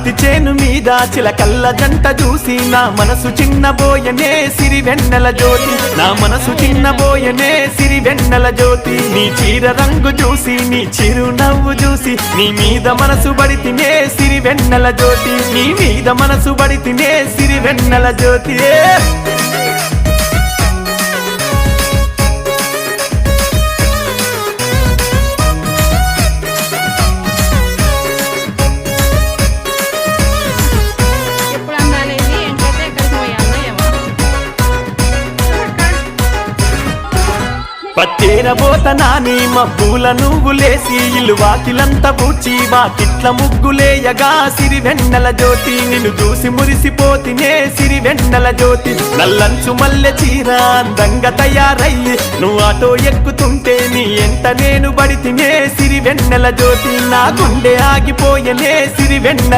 పత్తి చేను మీద చిలకల్ల జంట చూసి నా మనసు చిన్నబోయనే సిరి వెన్నెల జ్యోతి, నా మనసు చిన్నబోయనే సిరి వెన్నెల జ్యోతి. నీ చీర రంగు చూసి నీ చిరునవ్వు చూసి నీ మీద మనసు పడితినే సిరి వెన్నెల జ్యోతి, నీ మీద మనసు పడితినే సిరి వెన్నెల జ్యోతి. పత్తేరబోత నాని మబ్బుల నువ్వులేసి ఇల్లు వాకిలంతా పూడ్చి వాకిట్ల ముగ్గులేయగా సిరి వెన్నెల జ్యోతి, నిన్ను చూసి మురిసిపోతినే సిరి వెన్నెల జ్యోతి. నల్లంచు మల్లె చీర అందంగా తయారయ్యి నువ్వు ఆటో ఎక్కుతుంటే నీ ఎంట నేను పడితినే సిరి వెన్నెల జ్యోతి, నా గుండె ఆగిపోయనే సిరి వెన్నెల